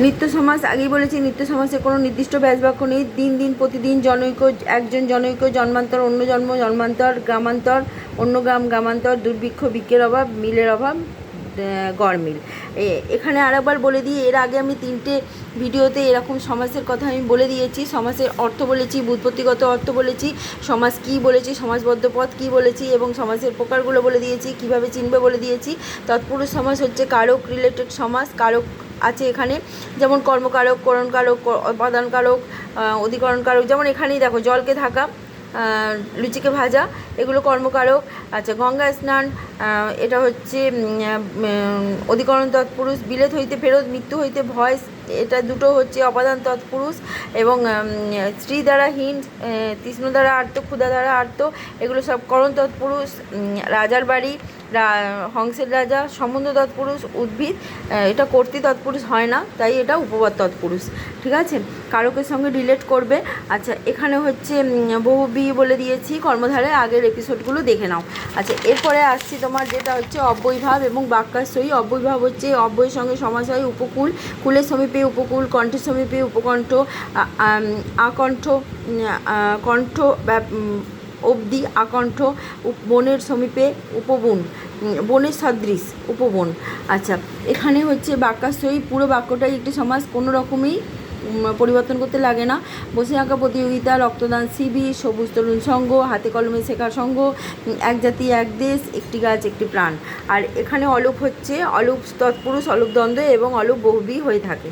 নিত্য সমাস আগেই বলেছি, নিত্য সমাসে কোনো নির্দিষ্ট ব্যাসবাক্য নেই। দিন দিন প্রতিদিন, জনৈক একজন, জনৈক জন্মান্তর, অন্য জন্ম জন্মান্তর, গ্রামান্তর অন্য গ্রাম, গ্রামান্তর, দুর্ভিক্ষ বৃক্ষের অভাব, মিলের অভাব, গড়মিল। এখানে আরেকবার বলে দিই, এর আগে আমি 3টে ভিডিওতে এরকম সমাসের কথা আমি বলে দিয়েছি। সমাসের অর্থ বলেছি, ব্যুৎপত্তিগত অর্থ বলেছি, সমাস কী বলেছি, সমাসবদ্ধ পদ কী বলেছি, এবং সমাসের প্রকারগুলো বলে দিয়েছি, কিভাবে চিনবে বলে দিয়েছি। তৎপুরুষ সমাস হচ্ছে কারক রিলেটেড সমাস। কারক আছে এখানে, যেমন কর্মকারক, করণকারক, উপাদানকারক, অধিকরণকারক। যেমন এখানেই দেখো, জলকে থাকা, লুচিকে ভাজা, এগুলো কর্মকারক। আচ্ছা, গঙ্গা স্নান, এটা হচ্ছে অধিকরণ তৎপুরুষ। বিলেত হইতে ফেরত, মৃত্যু হইতে ভয়, এটা দুটো হচ্ছে অপাদান তৎপুরুষ। এবং স্ত্রী দ্বারা হীন, তৃষ্ণ দ্বারা আর্ত, ক্ষুধা দ্বারা আর্ত, এগুলো সব করণ তৎপুরুষ। রাজার বাড়ি, হংসের রাজা, সম্বন্ধ তৎপুরুষ। উদ্ভিদ, এটা কর্তৃ তৎপুরুষ হয় না, তাই এটা উপবাদ তৎপুরুষ। ঠিক আছে, কারকের সঙ্গে রিলেট করবে। আচ্ছা, এখানে হচ্ছে বহুব্রী বলে দিয়েছি কর্মধারে, আগের এপিসোডগুলো দেখে নাও। আচ্ছা, এরপরে আসছি তোমার যেটা হচ্ছে অব্যয়ভাব এবং বাক্যাশ্রয়ী। অব্যয়ভাব হচ্ছে অব্যয়ের সঙ্গে সমাস হয় উপকূল, কুলের সমীপে উপকূল, কণ্ঠের সমীপে উপকণ্ঠ, আকণ্ঠ, কণ্ঠ অবধি আকণ্ঠ, বনের সমীপে উপবন, বনের সদৃশ উপবন। আচ্ছা, এখানে হচ্ছে বাক্যাশ্রয়ী, পুরো বাক্যটাই একটি সমাস, কোনো রকমই পরিবর্তন করতে লাগে না। বসে আঁকা প্রতিযোগিতা, রক্তদান শিবির, সবুজ তরুণ সংঘ, হাতে কলমে শেখা সংঘ, এক জাতি এক দেশ, একটি গাছ একটি প্রাণ। আর এখানে অলুপ হচ্ছে অলুপ তৎপুরুষ, অলুপ দ্বন্দ্ব এবং অলুপ বহুব্রী হয়ে থাকে।